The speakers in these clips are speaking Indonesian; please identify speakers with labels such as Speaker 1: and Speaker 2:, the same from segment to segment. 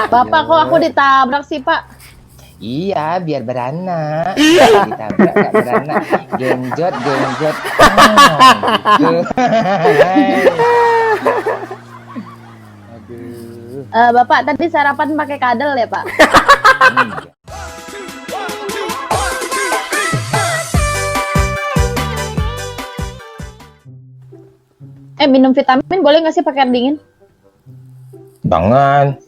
Speaker 1: Bapak kok aku ditabrak sih, Pak?
Speaker 2: Iya, biar beranak. Ditabrak gak beranak. Genjot. Gitu. Aduh.
Speaker 1: Bapak tadi sarapan pakai kadal ya, Pak? Minum vitamin boleh nggak sih pakai air dingin?
Speaker 2: Jangan.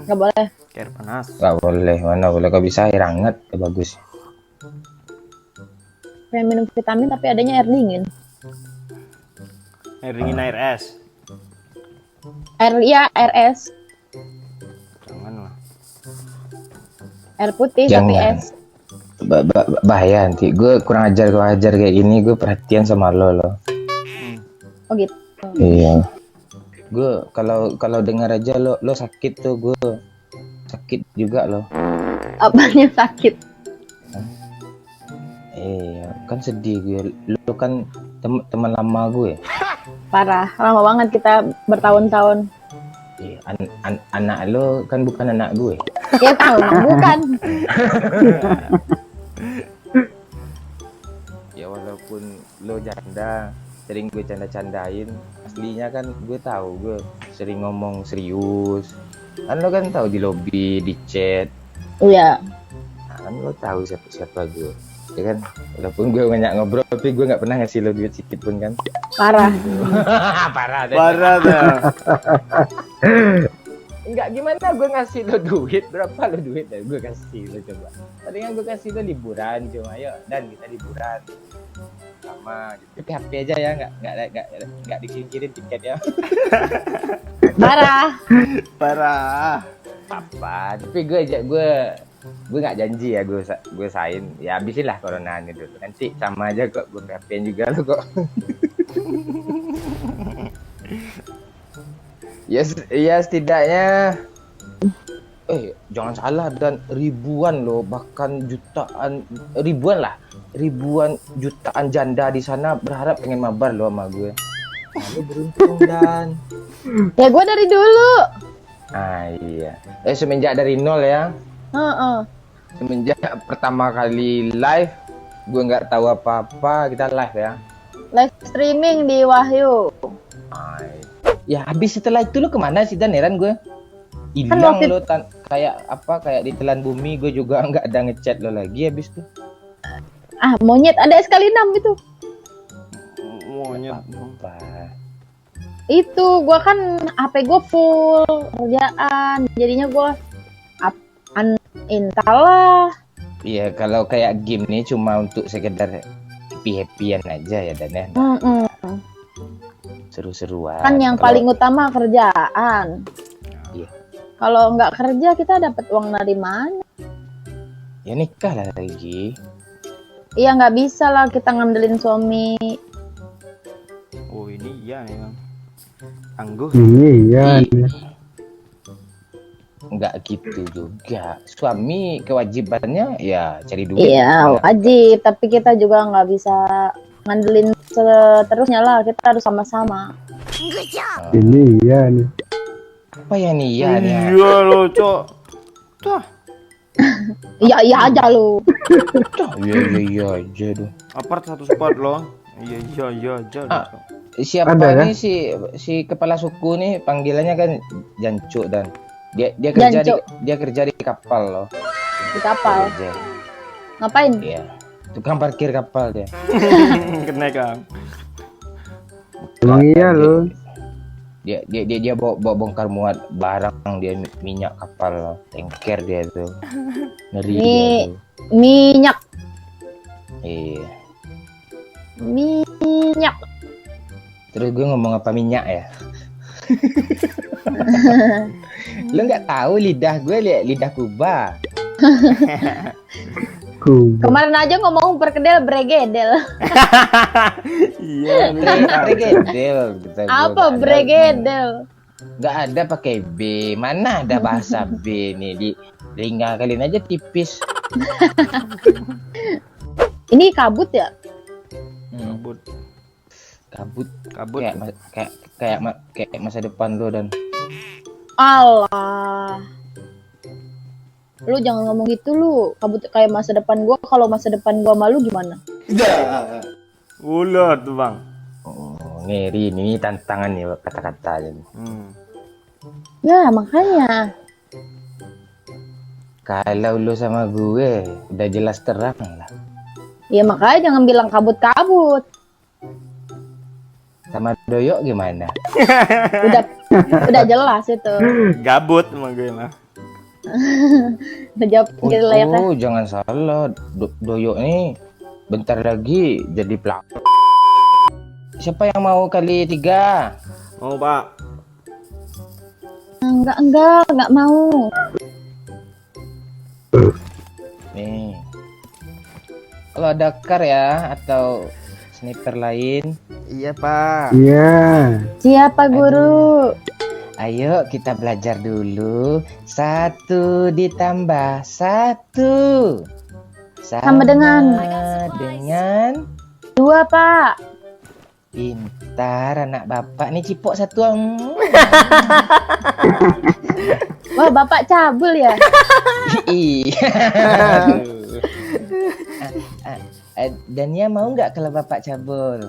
Speaker 1: Nggak boleh.
Speaker 3: Air panas.
Speaker 2: Gak boleh, mana boleh. Kau bisa air hangat, bagus.
Speaker 1: Pengen minum vitamin tapi adanya air dingin.
Speaker 3: Air dingin, air es.
Speaker 1: Air es.
Speaker 3: Jangan lah.
Speaker 1: Air putih tapi es.
Speaker 2: Bahaya nanti. Gue kurang ajar kayak gini. Gue perhatian sama lo.
Speaker 1: Oh gitu.
Speaker 2: Iya. Gue kalau dengar aja lo sakit tuh, gue sakit juga lo.
Speaker 1: Apanya sakit?
Speaker 2: Iya, kan sedih gue. Lo kan teman lama gue.
Speaker 1: Parah, lama banget kita bertahun-tahun.
Speaker 2: Iya, anak lo kan bukan anak gue.
Speaker 1: Ya tahu, bukan.
Speaker 2: Ya walaupun lo janda, sering gue canda-candain, aslinya kan gue tahu gue sering ngomong serius. Kan lo kan tahu di lobby, di chat.
Speaker 1: Iya.
Speaker 2: Nah, kan lo tahu siapa gue. Ya kan, walaupun gue banyak ngobrol, tapi gue nggak pernah ngasih lo duit sedikit pun kan.
Speaker 1: Parah.
Speaker 2: Parah deh.
Speaker 3: Parah dah.
Speaker 2: Enggak, gimana gue ngasih lo duit, berapa lo duit dan gue kasih lo coba. Tadi kan gue kasih lo liburan cuma, ayo dan kita liburan sama gitu. HP aja ya, nggak disingkirin tiket ya.
Speaker 3: Parah.
Speaker 2: Apa? Tapi gue nggak janji ya, gue sain ya, habisin lah corona ini dulu. Nanti sama aja kok, gue HP juga lo kok. Ya setidaknya jangan salah, dan ribuan loh, bahkan ribuan jutaan janda di sana berharap pengen mabar lo sama gue. Nah, lo beruntung dan
Speaker 1: Ya gue dari dulu.
Speaker 2: iya. Semenjak dari nol ya. Semenjak pertama kali live, gue nggak tahu apa-apa, kita live ya.
Speaker 1: Live streaming di Wahyu.
Speaker 2: Ya habis setelah itu lo kemana sih, dan heran gue. Hilang lo kayak ditelan bumi. Gue juga nggak ada ngechat lo lagi habis tuh.
Speaker 1: Monyet, ada sekali 6 itu.
Speaker 3: Monyet.
Speaker 2: Apa?
Speaker 1: Itu gue kan HP gue full kerjaan, jadinya gue uninstall lah.
Speaker 2: Iya, kalau kayak game nih cuma untuk sekedar happy-happyan aja ya, dan ya. Seru-seruan.
Speaker 1: Kan yang paling utama kerjaan.
Speaker 2: Iya.
Speaker 1: Kalau nggak kerja kita dapat uang dari mana?
Speaker 2: Ya nikah lah lagi.
Speaker 1: Iya nggak bisa lah kita ngandelin suami.
Speaker 3: Oh ini iya memang. Tangguh.
Speaker 4: Iya.
Speaker 2: Nggak gitu juga. Suami kewajibannya ya cari duit.
Speaker 1: Iya wajib, tapi kita juga nggak bisa ngandelin seterusnya lah. Kita harus sama-sama.
Speaker 4: Ini iya nih.
Speaker 2: Apa ya nih ya?
Speaker 3: Iya lo cok. Tuh.
Speaker 1: Iya aja lu.
Speaker 2: Iya aja dong.
Speaker 3: Apart satu spot lo. Iya aja.
Speaker 2: Siapa
Speaker 4: Ada,
Speaker 2: nih si kepala suku nih, panggilannya kan Jancuk, dan dia kerja di kapal loh.
Speaker 1: Di kapal.
Speaker 2: Kerja.
Speaker 1: Ngapain?
Speaker 2: Iya. Tukang parkir kapal dia.
Speaker 3: Kena kang.
Speaker 4: Emang iya lo.
Speaker 2: Dia bawa bongkar muat barang, dia minyak kapal loh. Tanker dia tuh. Ngeri dia tuh.
Speaker 1: Minyak.
Speaker 2: Iya.
Speaker 1: Minyak.
Speaker 2: Terus gue ngomong apa minyak ya? Lo nggak tahu lidah gue lidah Kuba.
Speaker 1: Kemarin aja ngomong perkedel bregedel.
Speaker 3: Iya.
Speaker 2: Bregedel.
Speaker 1: Apa bregedel?
Speaker 2: Nggak ada pakai B. Mana ada bahasa B nih, di lingga kalian aja tipis.
Speaker 1: Ini kabut ya?
Speaker 3: Kabut.
Speaker 2: Kayak masa depan lo, dan
Speaker 1: Allah. Lu jangan ngomong gitu lu. Kabut kayak masa depan gua. Kalau masa depan gua malu gimana?
Speaker 3: Ular tuh bang.
Speaker 2: Oh, ngeri ini tantangan nih kata-kata aja.
Speaker 1: Ya makanya.
Speaker 2: Kalau lu sama gue udah jelas terang lah.
Speaker 1: Ya makanya jangan bilang kabut-kabut.
Speaker 2: Sama Doyok gimana?
Speaker 1: Udah jelas itu.
Speaker 3: Gabut emang gue mah.
Speaker 1: Udah jawab gitu lah ya kan.
Speaker 2: Jangan salah. Doyok nih bentar lagi jadi pelakon. Siapa yang mau kali 3?
Speaker 3: Mau pak.
Speaker 1: Enggak mau.
Speaker 2: Nih. Kalau ada kar ya atau sniper lain,
Speaker 3: Iya pak.
Speaker 4: Iya.
Speaker 1: Siapa guru?
Speaker 2: ayo kita belajar dulu. 1 ditambah 1
Speaker 1: Sama dengan?
Speaker 2: dengan
Speaker 1: 2 Pak.
Speaker 2: pintar anak bapak nih cipok 1.
Speaker 1: Wah Bapak cabul ya.
Speaker 2: Iya. Dania mau nggak kalau bapak cabul?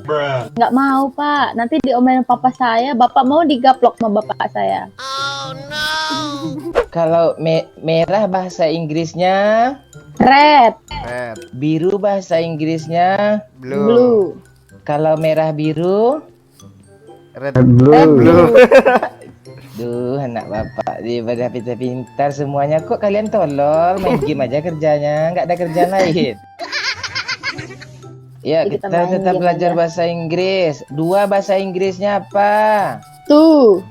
Speaker 1: Nggak mau Pak. Nanti diomelin papa saya. Bapak mau digaplok sama bapak saya.
Speaker 2: Kalau merah bahasa Inggrisnya,
Speaker 1: Red,
Speaker 3: Red.
Speaker 2: biru bahasa Inggrisnya.
Speaker 1: blue.
Speaker 2: Kalau merah biru,
Speaker 3: Red.
Speaker 4: Blue.
Speaker 2: duh anak bapak daripada pintar-pintar semuanya kok kalian tolol main game aja kerjanya, nggak ada kerjaan lain. Ya
Speaker 1: Kita
Speaker 2: kita
Speaker 1: main
Speaker 2: tetap
Speaker 1: game
Speaker 2: belajar
Speaker 1: aja.
Speaker 2: bahasa Inggris. 2 bahasa Inggrisnya apa?
Speaker 1: Tuh,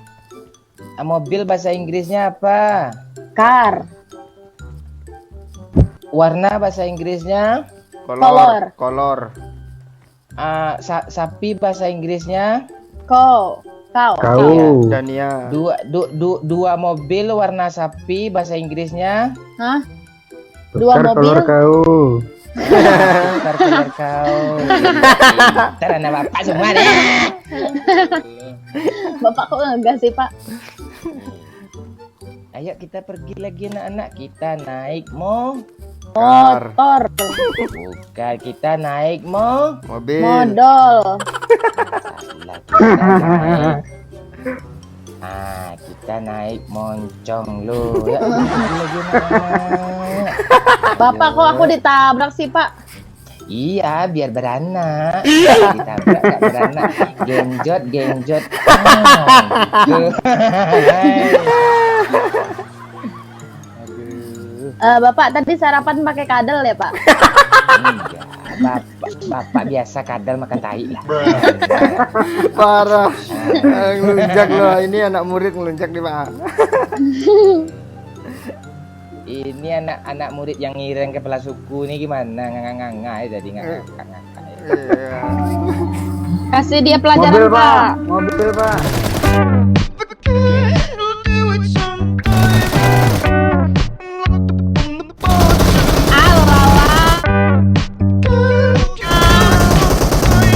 Speaker 2: Mobil bahasa Inggrisnya apa?
Speaker 1: car,
Speaker 2: Warna bahasa Inggrisnya?
Speaker 1: Kolor.
Speaker 3: Kolor.
Speaker 2: Sapi bahasa Inggrisnya?
Speaker 1: kau.
Speaker 4: Kau.
Speaker 3: Dania.
Speaker 2: Dua mobil warna sapi bahasa Inggrisnya?
Speaker 1: Hah? 2
Speaker 4: Tukar
Speaker 1: mobil.
Speaker 4: kolor kau.
Speaker 2: Tukar kolor kau. Ntar anak bapak semua deh.
Speaker 1: Bapak kok enggak sih Pak?
Speaker 2: Ayo kita pergi lagi anak-anak. Kita naik
Speaker 1: Motor,
Speaker 2: bukan kita naik
Speaker 3: Mobil.
Speaker 1: modal.
Speaker 2: Salah, kita naik moncong lu. Ya, pergi lagi anak.
Speaker 1: Bapak kok aku ditabrak sih Pak?
Speaker 2: Iya, biar beranak. Ditabrak gak beranak. Genjot. Gitu. Aduh.
Speaker 1: Bapak tadi sarapan pakai kadal ya Pak?
Speaker 2: Enggak. Bapak biasa kadal makan tai lah.
Speaker 3: Parah. Ngelunjak loh. Ini anak murid ngelunjak di pak.
Speaker 2: Ini anak murid yang ngiring kepala suku nih gimana nganga jadi ngangkat.
Speaker 3: Iya.
Speaker 1: Kasih dia pelajaran
Speaker 4: Mobil
Speaker 1: Pak.
Speaker 4: pak. Mobil pak.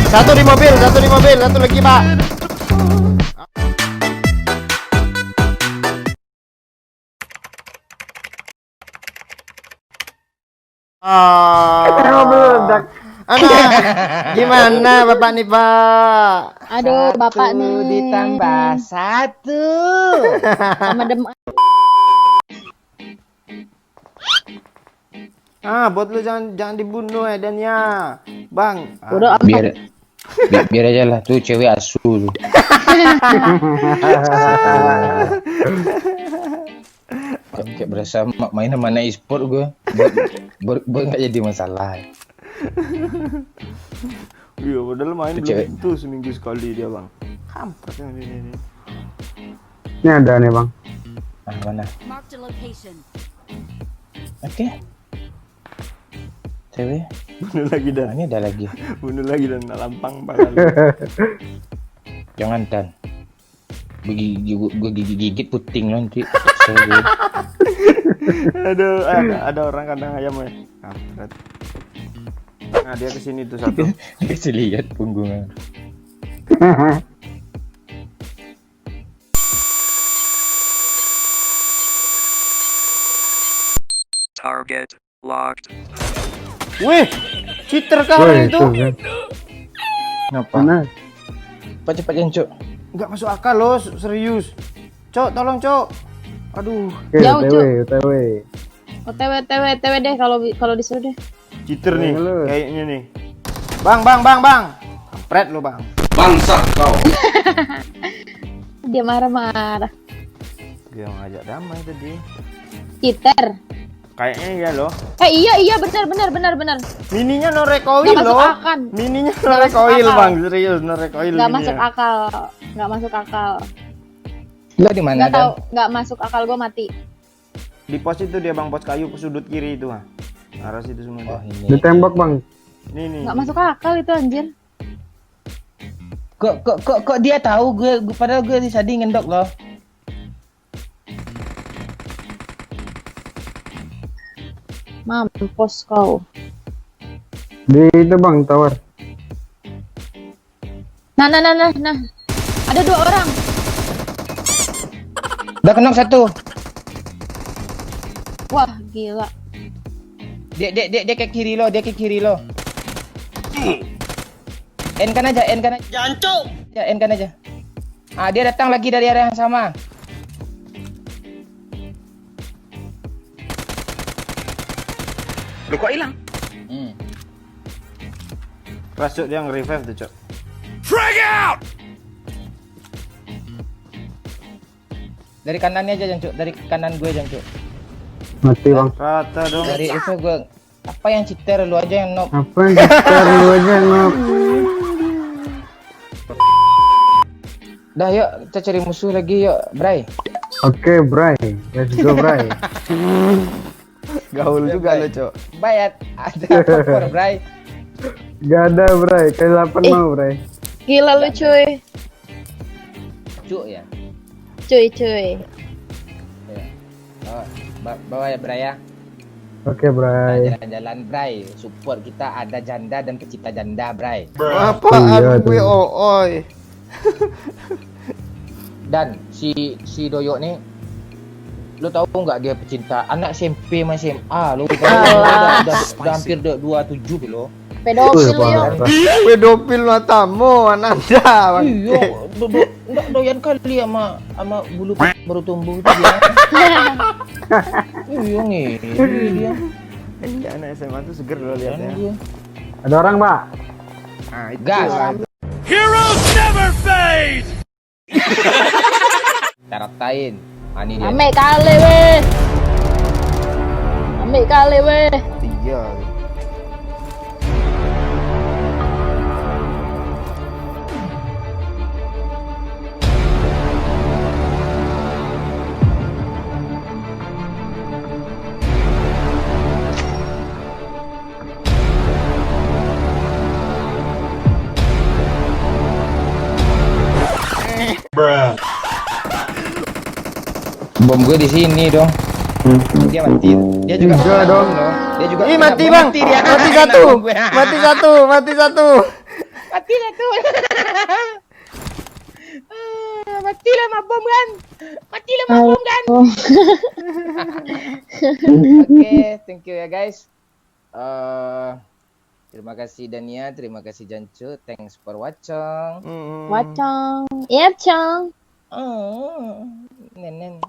Speaker 3: Satu di mobil, satu lagi pak.
Speaker 4: Meledak.
Speaker 3: Anak, gimana bapak nih pak?
Speaker 1: Aduh, Bapak
Speaker 2: 1
Speaker 1: nih.
Speaker 2: ditambah 1
Speaker 1: Sama dem.
Speaker 3: Buat lu jangan dibunuh Dania, bang.
Speaker 1: Udah apa?
Speaker 2: biar aja lah tuh cewek asu tuh. Kayak berasa main sama anak e-sport gue. Nggak jadi masalah.
Speaker 3: Iya, padahal main
Speaker 2: Itu
Speaker 3: belum
Speaker 2: cewek.
Speaker 3: tentu seminggu sekali dia bang. Kampret yang ini.
Speaker 4: Ini ada nih bang.
Speaker 2: Mana?
Speaker 5: Marked a location.
Speaker 2: Oke. Cewek.
Speaker 3: Bunuh lagi dan
Speaker 2: Ini ada lagi.
Speaker 3: bunuh lagi dan lampang banget.
Speaker 2: Jangan Dan. Gue gigit puting nanti. Cewek.
Speaker 3: Aduh, ada orang kandang ayam ya. Kampret. Nah, dia kesini tuh satu.
Speaker 2: Kasih lihat punggungnya.
Speaker 5: Target locked.
Speaker 3: Wih, cheater kah
Speaker 4: Woi,
Speaker 3: orang itu?
Speaker 4: itu kan.
Speaker 2: Kenapa?
Speaker 4: Mana?
Speaker 2: Cepat-cepat Jancuk.
Speaker 3: Nggak masuk akal loh, serius. Cok, tolong Cok. Aduh,
Speaker 4: Oke,
Speaker 1: Jauh,
Speaker 4: OTW,
Speaker 1: Cuk.
Speaker 4: OTW.
Speaker 1: OTW deh kalau disuruh deh.
Speaker 3: cheater nih,
Speaker 4: Halo.
Speaker 3: kayaknya nih. Bang. Kampret lo bang.
Speaker 1: Dia marah-marah.
Speaker 3: Dia ngajak damai tadi.
Speaker 1: Cheater.
Speaker 3: Kayaknya iya loh.
Speaker 1: Iya benar.
Speaker 3: Mininya no recoil
Speaker 1: Nggak masuk
Speaker 3: loh.
Speaker 1: akal.
Speaker 3: Mininya no
Speaker 1: Nggak masuk
Speaker 3: recoil
Speaker 1: akal.
Speaker 3: bang, serius no recoil.
Speaker 1: Nggak
Speaker 3: mininya.
Speaker 1: masuk akal.
Speaker 2: Lo di mana
Speaker 1: Nggak tahu,
Speaker 2: Dan?
Speaker 1: nggak masuk akal gue mati.
Speaker 3: Di pos itu dia bang, pos kayu ke sudut kiri itu ah. Arah situ semua.
Speaker 2: Oh,
Speaker 3: dia.
Speaker 2: ini.
Speaker 4: Ditembak, Bang.
Speaker 3: Nih.
Speaker 1: Nggak masuk akal itu anjir.
Speaker 2: Kok dia tahu gue padahal gue tadi ngendok loh.
Speaker 1: Mampus kau.
Speaker 4: Di itu, Bang, tower.
Speaker 1: Nah. Ada 2 orang.
Speaker 2: Udah kenok satu.
Speaker 1: Wah, gila.
Speaker 2: Dia ke kiri lo. N kan aja. Jancuk. Ya, N kan aja. Ah, dia datang lagi dari arah yang sama.
Speaker 5: Lu kok hilang?
Speaker 3: Rasuk dia nge-revive tuh Cok.
Speaker 2: Dari kanannya aja Jancuk, dari kanan gue Jancuk.
Speaker 4: Mati, Bang.
Speaker 3: Rata dong.
Speaker 2: Dari itu gue apa yang cheater lu aja yang knock.
Speaker 4: Apa yang kita lu aja ngop.
Speaker 2: Dah yuk kita cari musuh lagi yuk, Bray.
Speaker 4: Oke, Bray. Let's go, Bray.
Speaker 3: Gaul juga lo Cok.
Speaker 2: Bayat ada popor, Bray.
Speaker 4: Gak ada, Bray. Kayak 8 mau, Bray.
Speaker 1: Gila lu cuy.
Speaker 2: Cuk ya.
Speaker 1: Cuy.
Speaker 2: Ya. Oh, bawa ya Bray ya.
Speaker 4: Oke,
Speaker 2: Nah,
Speaker 4: Bray.
Speaker 2: jalan-jalan Bray. Support kita ada janda dan pecinta janda, Bray.
Speaker 3: Apaan
Speaker 4: Iya,
Speaker 3: gue
Speaker 4: tuh.
Speaker 3: oi.
Speaker 2: Dan si Doyok nih, lu tahu nggak dia pecinta anak SMP sama SMA lu
Speaker 1: Alah.
Speaker 2: udah hampir 27 lo.
Speaker 1: Pedofil lu
Speaker 4: Wih,
Speaker 1: yuk.
Speaker 4: parah.
Speaker 3: Pedofil matamu ananda.
Speaker 2: Iya, enggak doyan kali sama bulu baru tumbuh itu dia. Iya nih, dia.
Speaker 3: Iya anak SMA tuh seger lo liatnya.
Speaker 2: Dia.
Speaker 4: Ada orang, Pak?
Speaker 3: Nah, itu
Speaker 2: Gas.
Speaker 3: lah.
Speaker 2: Caratain. Ini dia.
Speaker 1: Ambil kali weh.
Speaker 3: Iya.
Speaker 2: Bom gue di sini dong. Dia mati. Dia juga
Speaker 4: Enggak dong.
Speaker 2: loh. Dia juga
Speaker 3: Ih
Speaker 2: kena
Speaker 3: mati
Speaker 2: bom.
Speaker 3: bang.
Speaker 2: Dia
Speaker 3: Mati
Speaker 2: kena
Speaker 3: satu.
Speaker 2: bom gue.
Speaker 3: Mati satu. Mati satu.
Speaker 2: Mati lah tuh. Mati lah mak bom kan. Mati lah mak bom kan. Oke, thank you ya guys. Terima kasih Dania, terima kasih Jancu. Thanks for watching.
Speaker 1: Wacang. Iya, Cang.
Speaker 2: Oh, nenen.